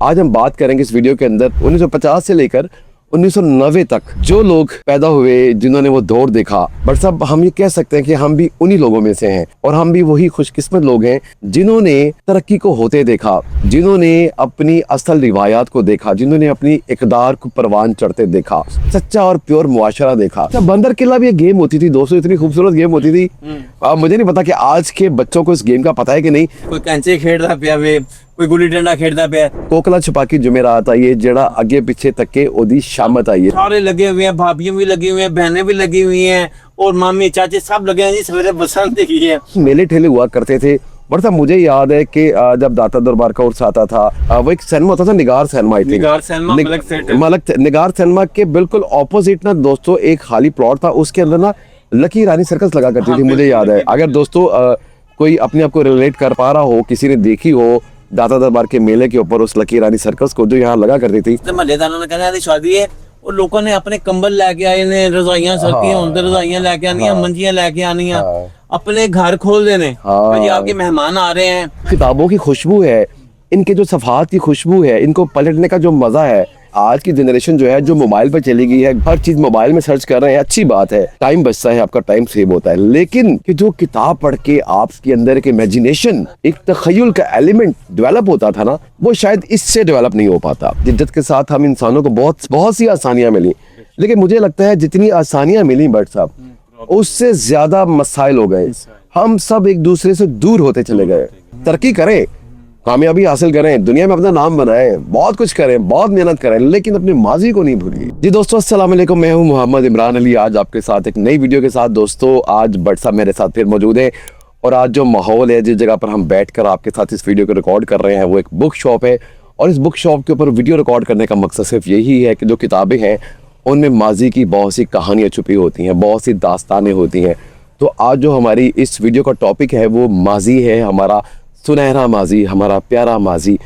आज हम बात करेंगे इस वीडियो के अंदर 1950 से लेकर 1990 तक जो लोग पैदा हुए, जिन्होंने वो दौर देखा। बट साहब हम ये कह सकते हैं कि हम भी उन्हीं लोगों में से हैं और हम भी वही खुशकिस्मत लोग हैं जिन्होंने तरक्की को होते देखा, जिन्होंने अपनी असल रिवायात को देखा, जिन्होंने अपनी इक़दार को परवान चढ़ते देखा, सच्चा और प्योर मुआशरा देखा। अच्छा, बंदर किला भी एक गेम होती थी दोस्तों, इतनी खूबसूरत गेम होती थी। मुझे नहीं पता कि आज के बच्चों को इस गेम का पता है कि नहीं। कोई कंचे खेलता पिया वे, कोई गुल्ली डंडा खेलता पिया। कोकला छुपाकी जुमेरात आई है, जड़ा अगे पीछे तक के ओदी शामत आई है। सारे लगे हुए हैं, भाभियां भी लगी हुई हैं, बहनें भी लगी हुई हैं और मामी चाचे सब लगे हैं जी। सवेरे बसंत देखी है। मेले ठेले हुआ करते थे। बट साहब मुझे याद है कि जब दाता दरबार का उर्स आता था, वो एक सिनेमा होता था, निगार सिनेमा। आई थी निगार सिनेमा, मलक सेट। निगार सिनेमा के बिल्कुल ऑपोजिट ना दोस्तों एक खाली प्लॉट था, उसके अंदर ना लकी रानी सर्कस लगा करती थी। मुझे याद है, अगर दोस्तों कोई अपने आप को रिलेट कर पा रहा हो, किसी ने देखी हो दाता दरबार के मेले के ऊपर उस लकी रानी सर्कस को जो यहाँ लगा करती थी। महल्लेदारों ने कहना है शादी है और लोगों ने अपने कंबल लेके आए ने, रजाइयां सर्दियां हों तो रजाइयां लेके आनी है, मंजियां लेके आनी है, अपने घर खोल देने। जी आपके मेहमान आ रहे हैं। किताबों की खुशबू है, इनके जो सफ़ात की खुशबू है, इनको पलटने का जो मजा है। आज की जनरेशन जो है जो मोबाइल पर चली गई है, हर चीज मोबाइल में सर्च कर रहे हैं। अच्छी बात है, टाइम बचता है, आपका टाइम सेव होता है। लेकिन कि जो किताब पढ़ के आपके अंदर एक इमेजिनेशन, एक तखय्युल का एलिमेंट डेवलप होता था ना, वो शायद इससे डेवलप नहीं हो पाता। जिद्दत के साथ हम इंसानों को बहुत सी आसानियां मिली, लेकिन मुझे लगता है जितनी आसानियां मिली बट साहब उससे ज्यादा मसाइल हो गए। हम सब एक दूसरे से दूर होते चले गए। तरक्की करें, कामयाबी हासिल करें, दुनिया में अपना नाम बनाएं, बहुत कुछ करें, बहुत मेहनत करें, लेकिन अपने माजी को नहीं भूलिए। जी दोस्तों अस्सलाम वालेकुम, मैं हूं मोहम्मद इमरान अली। आज आपके साथ एक नई वीडियो के साथ दोस्तों आज बट साहब मेरे साथ फिर मौजूद है। और आज जो माहौल है, जिस जगह पर हम बैठकर आपके साथ इस वीडियो को रिकॉर्ड कर रहे हैं, वो एक बुक शॉप है। और इस बुक शॉप के ऊपर वीडियो रिकॉर्ड करने का मकसद सिर्फ यही है कि जो किताबें हैं उनमें माजी की बहुत सी कहानियाँ छुपी होती हैं, बहुत सी दास्तानें होती हैं। तो आज जो हमारी इस वीडियो का टॉपिक है वो माजी है, हमारा सुनहरा माजी, हमारा प्यारा माजी।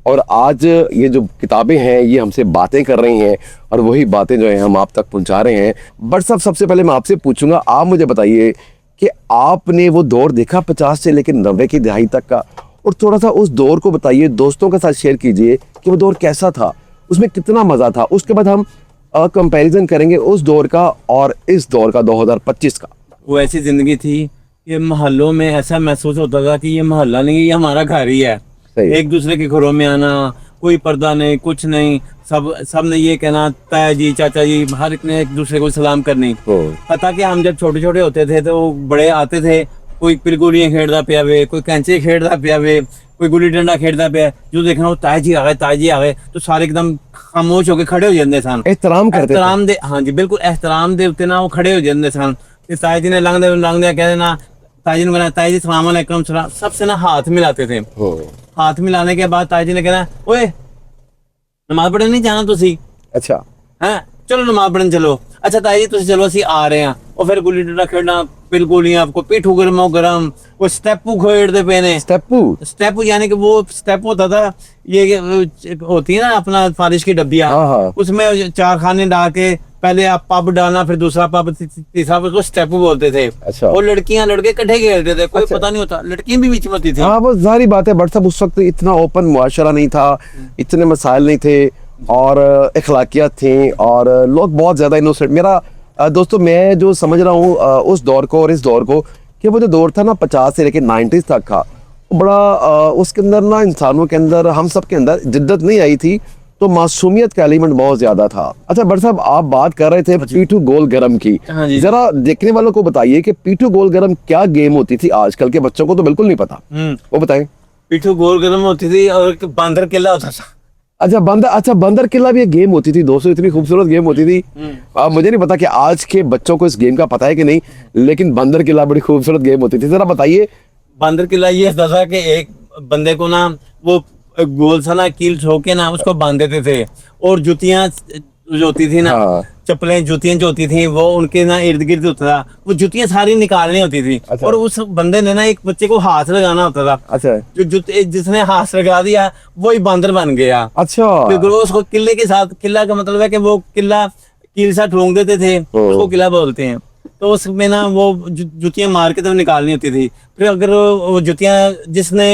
और आज ये जो किताबें हैं ये हमसे बातें कर रही हैं और वही बातें जो है हम आप तक पहुंचा रहे हैं। बट सब सबसे पहले मैं आपसे पूछूंगा, आप मुझे बताइए कि आपने वो दौर देखा 50 से लेकर 90 की दहाई तक का, और थोड़ा सा उस दौर को बताइए, दोस्तों के साथ शेयर कीजिए कि वो दौर कैसा था, उसमें कितना मज़ा था। उसके बाद हम कंपैरिजन करेंगे उस दौर का और इस दौर का 2025 का। वो ऐसी जिंदगी थी, ये मोहल्लों में ऐसा महसूस होता था कि ये मोहल्ला नहीं, ये हमारा घर ही है। एक दूसरे के घरों में आना, कोई पर्दा नहीं, कुछ नहीं, सब ने ये कहना ताया जी, चाचा जी, हर एक ने एक दूसरे को सलाम करनी। पता कि हम जब छोटे छोटे होते थे तो बड़े आते थे, कोई पिलगुलियां खेलता पिया वे, कोई कैंचे खेलता पिया वे, कोई गुल्ली डंडा खेलता पिया, जो देखना वो ताया जी आ गए, ताया जी आ गए, तो सारे एकदम खामोश होकर खड़े हो जाते सन, एहतराम करते, एहतराम दे। हाँ जी बिल्कुल, एहतराम दे उत्ते ना वो खड़े हो जाते सन। ताया जी ने लंघदे कहते ना, ताया जी ने कहना ताया जी सलाम अलैकुम, सबसे ना हाथ मिलाते थे। हाथ मिलाने के बाद ताया जी ने कहना, ओए नमाज पढ़ने नहीं जाना तुसी? अच्छा है, चलो नमाज पढ़ने चलो। अच्छा ताया जी तुसी चलो, ਅਸੀਂ आ रहे हैं। और फिर गुल्ली डंडा खेलना, पिलगुलियां, आपको पीठू गरमो गरम, वो स्टेपू खेलते पे ने। स्टेपू यानी कि वो स्टेप होता था, ये होती है ना अपना फारिश की डब्बियां, उसमें 4 खाने डाल के पहले आप पब डालना, फिर दूसरा पब, तीसरा पब, उसको स्टेपू बोलते थे। अच्छा। और लड़कियां लड़के इकट्ठे खेलते थे, कोई पता नहीं होता, लड़कियां भी बीच में होती थी। हाँ वो जाहिर बात है, बट सब उस वक्त इतना ओपन मुआशरा नहीं था, इतने मसाइल नहीं थे और अखलाकियात थी और लोग बहुत ज्यादा इनोसेंट। मेरा दोस्तों मैं जो समझ रहा हूँ उस दौर को और इस दौर को, कि वो जो दौर था ना 50 से लेकर 90s तक का, बड़ा उसके अंदर ना इंसानों के अंदर, हम सब के अंदर जिद्दत नहीं आई थी, तो मासूमियत का एलिमेंट बहुत ज्यादा था। अच्छा बट साहब आप बात कर रहे थे पीठू गोल गरम की, जरा देखने वालों को बताइए कि पीठू गोल गरम क्या गेम होती थी। आजकल के बच्चों को तो बिल्कुल नहीं पता, वो बताएं। पीठू गोल गरम होती थी और बंदर किला होता था। अच्छा बंदर किला भी एक गेम होती थी दोस्तों, इतनी खूबसूरत गेम होती थी। मुझे नहीं पता कि आज के बच्चों को इस गेम का पता है कि नहीं, लेकिन बंदर किला बड़ी खूबसूरत गेम होती थी, जरा बताइए। बंदर किला ये होता था कि एक बंदे को ना वो गोल सा ना कील ठोक के ना उसको बांध देते थे, और जुतियां जो होती थी ना, चप्पलें जुतियां जो होती थी वो उनके ना इर्द गिर्द होता था, वो जुतियां सारी निकालनी होती थी। अच्छा। और उस बंदे ने ना एक बच्चे को हाथ लगाना होता था। अच्छा। जो जिसने हाथ लगा दिया वही बंदर बन गया। अच्छा। फिर उसको किले के साथ, किला का मतलब है कि वो किला कील सा ठोक देते थे, उसको किला बोलते हैं। तो उसमें ना वो जुतियां मार के तो निकालनी होती थी। फिर अगर वो जुतियां जिसने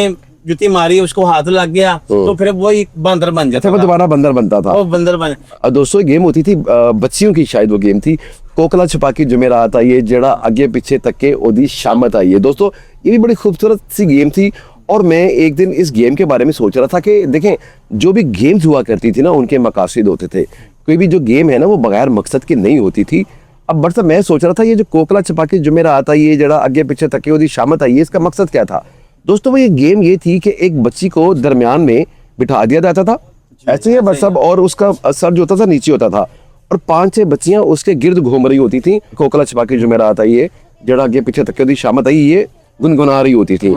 जुती मारी, उसको हाथ लग गया तो फिर वही बंदर बन जाता फिर वो था। दोबारा बंदर बनता था। वो बंदर बन दोस्तों गेम होती थी बच्चियों की, शायद वो गेम थी कोकला छुपाकी जुमेरात आई है जेड़ा अगे पीछे तके ओदी शामत आई है। दोस्तों ये भी बड़ी खूबसूरत सी गेम थी। और मैं एक दिन इस गेम के बारे में सोच रहा था कि देखें जो भी गेम्स हुआ करती थी ना उनके मकासद होते थे। कोई भी जो गेम है ना वो बगैर मकसद की नहीं होती थी। अब बरसा मैं सोच रहा था ये जो कोकला छुपाकी जुमेरात आई है जेड़ा अगे पीछे तके ओदी शामत आई है, इसका मकसद क्या था। दोस्तों वो ये गेम ये थी कि एक बच्ची को दरमियान में बिठा दिया जाता था ऐसे ही बस, और उसका सर जो होता था नीचे होता था और 5-6 बच्चियां उसके गिर्द घूम रही होती थी। कोकला छुपाकी जुमेरात आई है जड़ा आगे पीछे तक ओदी शामत आई, ये गुनगुना रही होती थी।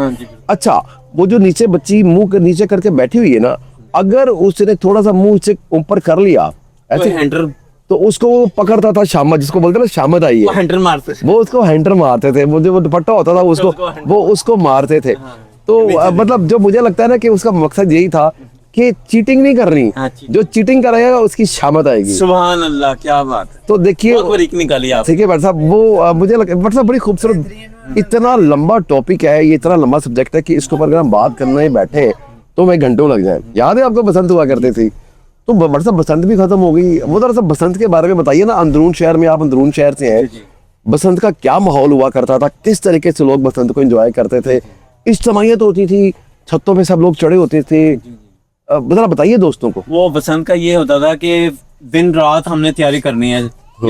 अच्छा वो जो नीचे बच्ची मुंह नीचे करके बैठी हुई है ना, अगर उसने थोड़ा सा मुंह से ऊपर कर लिया ऐसे हैंडर, तो उसको वो पकड़ता था शामत, जिसको बोलते ना शामत आई है, हैंडर मारते वो उसको हैंडर मारते थे। वो जो दुपट्टा होता था उसको वो उसको मारते थे। तो मतलब जो मुझे लगता है ना कि उसका मकसद यही था कि चीटिंग नहीं करनी, जो चीटिंग करेगा उसकी शामत आएगी। सुभान अल्लाह, क्या बात है। तो देखिए बहुत बारीक निकाली आप। ठीक है भाई साहब, वो मुझे भाई साहब बड़ी खूबसूरत, इतना लंबा टॉपिक है ये, इतना लंबा सब्जेक्ट है कि इसके ऊपर अगर हम बात करने बैठे तो मैं घंटों लग जाए। याद है आपको बसंत हुआ करती थी, तो भाई साहब बसंत भी खत्म हो गई। वो दरअसल बसंत के बारे में बताइए ना, अंदरून शहर में, आप अंदरून शहर से हैं, बसंत का क्या माहौल हुआ करता था, किस तरीके से लोग बसंत को एंजॉय करते थे, इज्तिमाइयत होती थी, छतों पे सब लोग चढ़े होते थे। जरा बताइए दोस्तों को। वो बसंत का ये होता था कि दिन रात हमने तैयारी करनी है,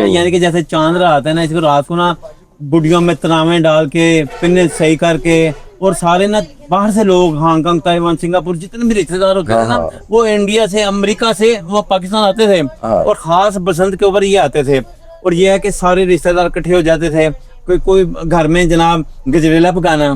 यानी कि जैसे चांद रात है ना, इसको रात को ना बुढ़ियों में तनावे डाल के पिन्ने सही करके, और सारे ना बाहर से लोग, हांगकांग, ताइवान, सिंगापुर, जितने भी रिश्तेदार होते थे ना, वो इंडिया से, अमेरिका से, वो पाकिस्तान आते थे और खास बसंत के ऊपर ये आते थे। और ये है कि सारे रिश्तेदार इकट्ठे हो जाते थे। कोई घर में जनाब गजरेला पकाना,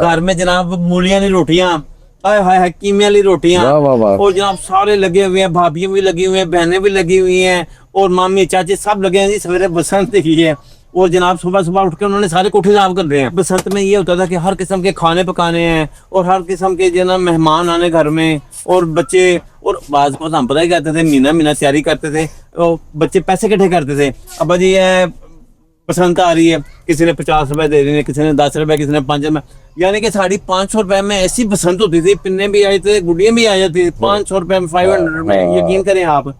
घर में जनाब मूलियां की रोटियां, हाय हाय कीमे वाली रोटियां, और जनाब सारे लगे हुए हैं, भाभियां भी लगी हुई हैं, बहनें भी लगी हुई हैं, और मामी चाचे सब लगे हैं जी। सवेरे बसंत की है और जनाब सुबह सुबह उठ के उन्होंने सारे कोठे साफ कर रहे हैं। बसंत में ये होता था कि हर किस्म के खाने पकाने हैं और हर किस्म के जो ना मेहमान आने घर में, और बच्चे, और बाज को हम पता ही कहते थे, महीना महीना तैयारी करते थे, और बच्चे पैसे इकट्ठे करते थे। अब जी ये बसंत आ रही है, किसी ने 50 रुपए दे देने, किसी ने 10 रुपए, किसी ने 5 रुपए, यानी कि 550 रुपए में ऐसी बसंत होती थी, पिन्ने भी आए थे, गुड़ियां भी आ जाती थी 500 रुपए में, 500 में, यकीन करें आप।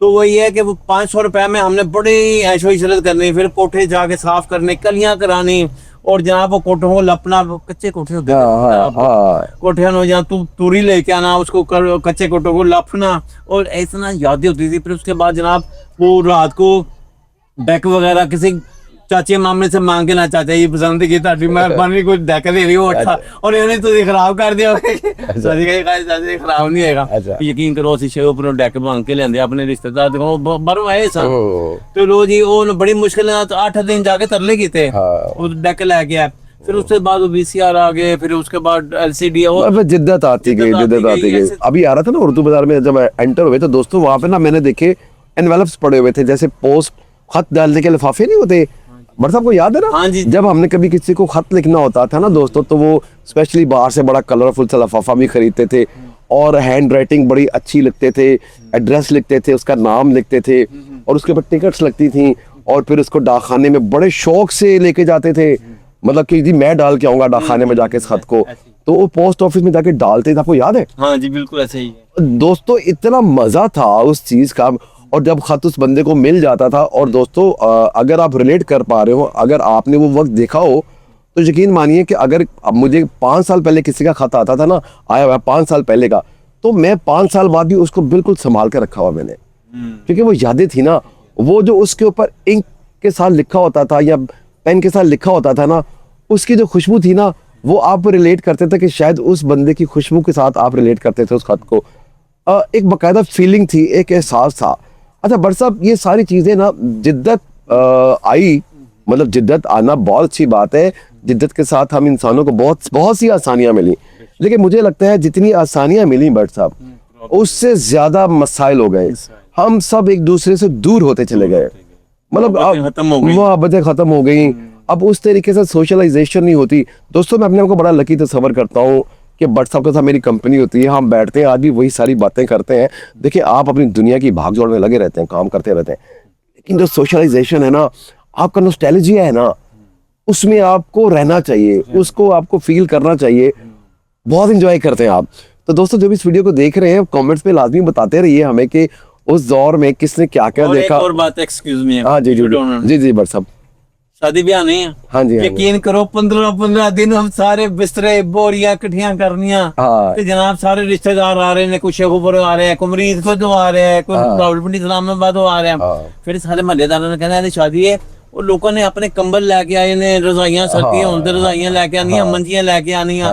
तो वो ये है कि वो 500 रुपए में हमने बड़ी ऐशो इशरत करनी, फिर कोठे जाके साफ करने, कलियां करानी, और जनाब वो कोठों को लपना, कच्चे कोठे होते थे, कोठियां हो जहाँ तूरी लेके आना, उसको कच्चे कोठों को लपना, और ऐसा यादें होती थी। फिर उसके बाद जनाब वो रात को डेक वगैरह किसी चाचे मामले से मांग के ना, चाचा ये पसंद की ताड़ी मेहरबानी कुछ डेक दे रही हो अच्छा, और इन्होंने तो खराब कर दिया, खराब नहीं होगा, यकीन करो शीशे ऊपर डेक मांग के लेंदे अपने रिश्तेदार बाहरों आए सन। तो लो जी वो बड़ी मुश्किल 8 दिन जाके तरले कीते, वो डेक लै गया। फिर उसके बाद वो VCR आ गए, फिर उसके बाद LCD, और जिद्दत आती गई, जिद्दत आती गई। अभी आ रहा था ना उर्दू बाजार में, जब एंटर हुए तो दोस्तों वहां पे ना मैंने देखे एनवेलप्स पड़े हुए थे, जैसे पोस्ट खत डालने के लिफाफे नहीं होते, बट सबको याद है ना। हाँ जी। जब हमने कभी किसी को खत लिखना होता था ना दोस्तों, तो वो स्पेशली बाहर से बड़ा कलरफुल सा लिफाफा भी खरीदते थे, और हैंड राइटिंग बड़ी अच्छी लिखते थे, एड्रेस लिखते थे, उसका नाम लिखते थे, और उसके ऊपर टिकट्स लगती थी, और फिर उसको डाकखाने में बड़े शौक से लेके जाते थे, मतलब कि जी मैं डाल के आऊंगा डाकखाने में जाके इस खत को, तो वो पोस्ट ऑफिस में जाके डालते थे। आपको याद है? हाँ जी बिल्कुल ऐसे ही है दोस्तों, इतना मजा था उस चीज का। और जब खत उस बंदे को मिल जाता था, और दोस्तों अगर आप रिलेट कर पा रहे हो, अगर आपने वो वक्त देखा हो, तो यकीन मानिए कि अगर अब मुझे 5 साल पहले किसी का खत आता था ना, आया हुआ 5 साल पहले का, तो मैं 5 साल बाद भी उसको बिल्कुल संभाल कर रखा हुआ मैंने, क्योंकि वो यादें थी ना, वो जो उसके ऊपर इंक के साथ लिखा होता था या पेन के साथ लिखा होता था ना, उसकी जो खुशबू थी ना, वो आप रिलेट करते थे कि शायद उस बंदे की खुशबू के साथ आप रिलेट करते थे उस खत को। एक बाकायदा फीलिंग थी, एक एहसास था। अच्छा बट साहब, ये सारी चीजें ना जिद्दत आई, मतलब जिद्दत आना बहुत अच्छी बात है, जिद्दत के साथ हम इंसानों को बहुत सी आसानियां मिली, लेकिन मुझे लगता है जितनी आसानियां मिली बट साहब, उससे ज्यादा मसाइल हो गए। हम सब एक दूसरे से दूर होते चले गए, मतलब मोहब्बतें खत्म हो गई। अब उस तरीके से सोशलाइजेशन नहीं होती। दोस्तों मैं अपने आप को बड़ा लकी तस्वर करता हूँ कि बट साहब के साथ मेरी कंपनी होती है, हम बैठते हैं, आज भी वही सारी बातें करते हैं। देखिए आप अपनी दुनिया की भागदौड़ में लगे रहते हैं, काम करते रहते हैं, लेकिन जो सोशलाइजेशन है ना, आपका नॉस्टैल्जिया है ना, उसमें आपको रहना चाहिए, उसको आपको फील करना चाहिए। बहुत इंजॉय करते हैं आप। तो दोस्तों जो भी इस वीडियो को देख रहे हैं कमेंट्स में लाजमी बताते रहिए हमें कि उस दौर में किसने क्या क्या और देखा। एक और बात, एक्सक्यूज मी, हाँ जी जी जी बट साहब, शादी ब्याह नहीं है, हाँ जी, हाँ जी। यकीन करो 15-15 दिन हम सारे बिस्तरे बोरियां इकट्ठियां करनियां, हाँ। ते जनाब सारे रिश्तेदार आ रहे हैं, कुछ शेखुपुर आ रहे हैं, कोई मरीज को आ रहे हैं, कोई रावलपिंडी इस्लामाबाद आ रहे हैं। हाँ। फिर सारे महल्लेदारों ने कहना है शादी है, वो लोगों ने अपने कंबल लेके आए ने, रजाइयां सर्दियां होन ते रजाइयां लेके आनियां, मंजियां लेके आनियां,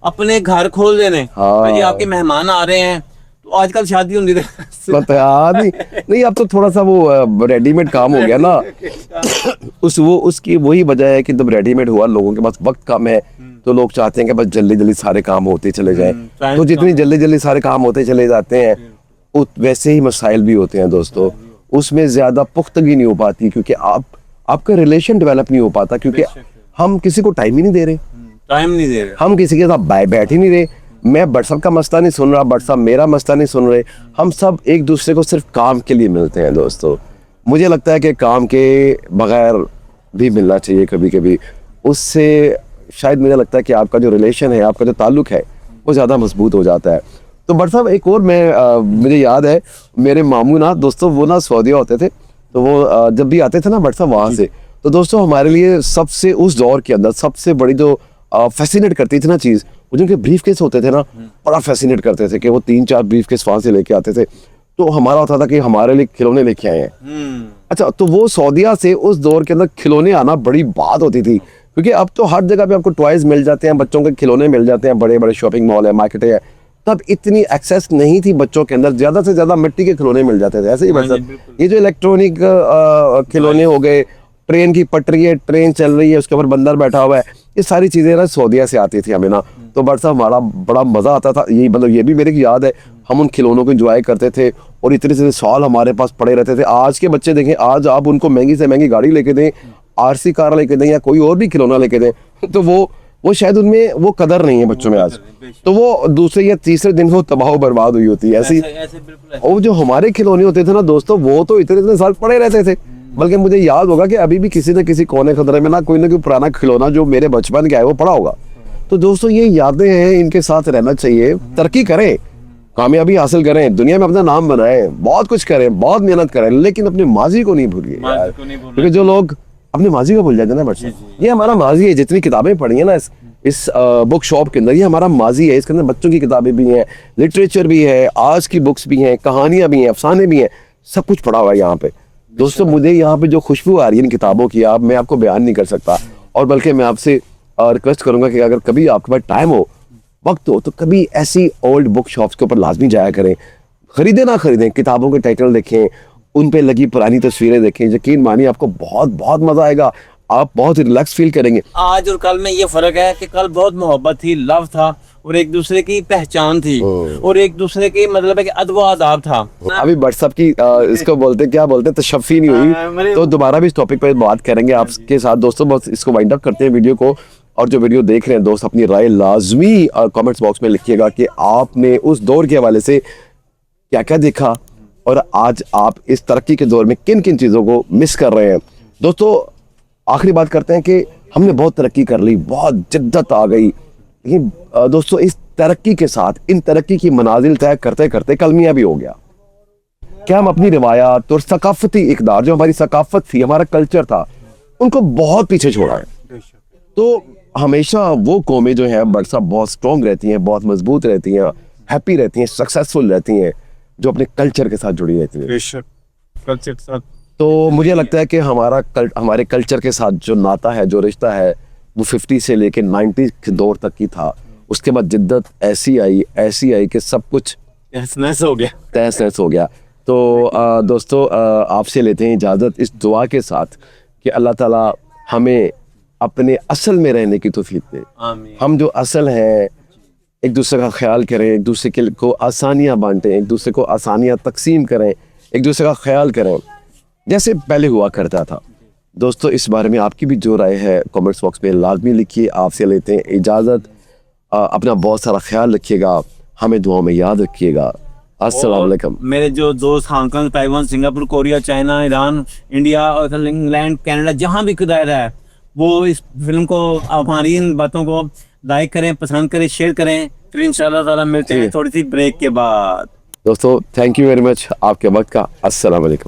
अपने घर खोल देने, जी आपके मेहमान आ रहे हैं। तो आजकल शादी होती नहीं अब तो थोड़ा सा वो रेडीमेड काम हो गया ना। उसकी वही वजह है कि जब रेडीमेड हुआ, लोगों के पास वक्त कम है, तो लोग चाहते हैं कि बस जल्दी जल्दी सारे काम होते चले जाएं। तो जितनी जल्दी जल्दी सारे काम होते चले जाते हैं वैसे ही मसाइल भी होते हैं दोस्तों, उसमें ज्यादा पुख्तगी नहीं हो पाती, क्योंकि आपका रिलेशन डेवलप नहीं हो पाता, क्योंकि हम किसी को टाइम ही नहीं दे रहे, हम किसी के साथ बैठ ही नहीं रहे। मैं बट साहब का मसला नहीं सुन रहा, बट साहब मेरा मसला नहीं सुन रहे, हम सब एक दूसरे को सिर्फ काम के लिए मिलते हैं दोस्तों। मुझे लगता है कि काम के बगैर भी मिलना चाहिए कभी कभी, उससे शायद मुझे लगता है कि आपका जो रिलेशन है, आपका जो ताल्लुक है, वो ज़्यादा मजबूत हो जाता है। तो बट साहब एक और मुझे याद है, मेरे मामू ना दोस्तों, वो ना सऊदीया होते थे, तो वो जब भी आते थे ना बट साहब वहाँ से, तो दोस्तों हमारे लिए सबसे उस दौर के अंदर सबसे बड़ी जो फैसिनेट करती थी ना चीज़, वो जिनके ब्रीफ केस होते थे ना, बड़ा फैसिनेट करते थे कि वो 3-4 ब्रीफ केस वहाँ से लेके आते थे। तो हमारा होता था कि हमारे लिए खिलौने लेके आए हैं। अच्छा, तो वो सऊदीया से उस दौर के अंदर खिलौने आना बड़ी बात होती थी, क्योंकि अब तो हर जगह पे आपको टॉयज मिल जाते हैं, बच्चों के खिलौने मिल जाते हैं, बड़े बड़े शॉपिंग मॉल है, मार्केट है। तब इतनी एक्सेस नहीं थी बच्चों के अंदर, ज्यादा से ज्यादा मिट्टी के खिलौने मिल जाते थे। ऐसे ही बस ये जो इलेक्ट्रॉनिक खिलौने हो गए, ट्रेन की पटरी है, ट्रेन चल रही है, उसके ऊपर बंदर बैठा हुआ है, ये सारी चीजें ना सऊदीया से आती थी हमें ना। तो बट साहब हमारा बड़ा मजा आता था, यही मतलब ये भी मेरे की याद है, हम उन खिलौनों को एंजॉय करते थे, और इतने से साल हमारे पास पड़े रहते थे। आज के बच्चे देखें, आज आप उनको महंगी से महंगी गाड़ी लेके दें, आरसी कार लेके दें, या कोई और भी खिलौना लेके दें, तो वो शायद उनमें वो कदर नहीं है बच्चों में आज, तो वो दूसरे या तीसरे दिन वो तबाह बर्बाद हुई होती है ऐसी। और जो हमारे खिलौने होते थे ना दोस्तों, वो तो इतने साल पड़े रहते थे, बल्कि मुझे याद होगा कि अभी भी किसी न किसी कोने खतरे में ना कोई पुराना खिलौना जो मेरे बचपन का है वो पड़ा होगा। तो दोस्तों ये यादें हैं, इनके साथ रहना चाहिए, तरक्की करें, कामयाबी हासिल करें, दुनिया में अपना नाम बनाएं, बहुत कुछ करें, बहुत मेहनत करें, लेकिन अपने माजी को नहीं भूलिए यार, क्योंकि जो लोग अपने माजी को भूल जाते हैं ना बच्चे, ये हमारा माजी है। जितनी किताबें पढ़ी है ना इस बुक शॉप के अंदर, ये हमारा माजी है। इसके अंदर बच्चों की किताबें भी हैं, लिटरेचर भी है, आज की बुक्स भी हैं, कहानियां भी हैं, अफसाने भी हैं, सब कुछ पढ़ा हुआ है यहाँ पे दोस्तों। मुझे यहाँ पे जो खुशबू आ रही है इन किताबों की, मैं आपको बयान नहीं कर सकता। और बल्कि मैं आपसे रिक्वेस्ट करूंगा कि अगर कभी आपके पास टाइम हो, वक्त हो, तो कभी ऐसी ओल्ड बुक शॉप्स के ऊपर लाजमी जाया करें। खरीदें ना खरीदें, किताबों के टाइटल देखें, उन पे लगी पुरानी तस्वीरें देखें, यकीन मानिए आपको बहुत बहुत मजा आएगा, आप बहुत रिलैक्स फील करेंगे। आज और कल में ये फर्क है कि कल बहुत मोहब्बत थी, लव था, और एक दूसरे की पहचान थी, और एक दूसरे की मतलब है कि अदब आदाब था। अभी व्हाट्सएप की इसको बोलते क्या बोलते हैं, तशफ़ी नहीं हुई, तो दोबारा भी इस टॉपिक पे बात करेंगे आपके साथ दोस्तों। बस इसको वाइंड अप करते हैं वीडियो को, और जो वीडियो देख रहे हैं दोस्त, अपनी राय लाजमी कमेंट्स बॉक्स में लिखिएगा कि आपने उस दौर के हवाले से क्या क्या देखा, और आज आप इस तरक्की के दौर में किन किन चीज़ों को मिस कर रहे हैं। दोस्तों आखिरी बात करते हैं कि हमने बहुत तरक्की कर ली, बहुत जिद्दत आ गई, लेकिन दोस्तों इस तरक्की के साथ, इन तरक्की की मनाजिल तय करते करते कलमिया भी हो गया। क्या हम अपनी रिवायात और सकाफती इक़दार, जो हमारी सकाफत थी, हमारा कल्चर था, उनको बहुत पीछे छोड़ा है। तो हमेशा वो कौमें जो हैं बट साहब बहुत स्ट्रॉन्ग रहती हैं, बहुत मजबूत रहती हैं, हैप्पी रहती हैं, सक्सेसफुल रहती हैं, जो अपने कल्चर के साथ जुड़ी रहती हैं। कल्चर के साथ तो मुझे लगता है कि हमारे कल्चर के साथ जो नाता है, जो रिश्ता है, वो 50 से लेके 90 के दौर तक की था। उसके बाद जिद्दत ऐसी आई कि सब कुछ तहस-नहस हो गया, तहस-नहस हो गया। तो दोस्तों आपसे लेते हैं इजाज़त इस दुआ के साथ कि अल्लाह ताला हमें अपने असल में रहने की तौफीक दे। आमीन। हम जो असल हैं, एक दूसरे का ख्याल करें, एक दूसरे को आसानियाँ बांटें, एक दूसरे को आसानियाँ तकसीम करें, एक दूसरे का ख्याल करें, जैसे पहले हुआ करता था। दोस्तों इस बारे में आपकी भी जो राय है कमेंट्स बॉक्स में लाजमी लिखिए। आपसे लेते हैं इजाज़त, अपना बहुत सारा ख्याल रखिएगा, हमें दुआओं में याद रखिएगा। अस्सलाम वालेकुम। मेरे जो दोस्त Hong Kong, Taiwan, Singapore, Korea, China, Iran, India और इंग्लैंड, कनाडा, जहाँ भी दायरा है, वो इस फिल्म को, हमारी इन बातों को लाइक करें, पसंद करें, शेयर करें। फिर इंशाल्लाह ताला मिलते हैं थोड़ी सी ब्रेक के बाद। दोस्तों थैंक यू वेरी मच आपके वक्त का। अस्सलाम वालेकुम।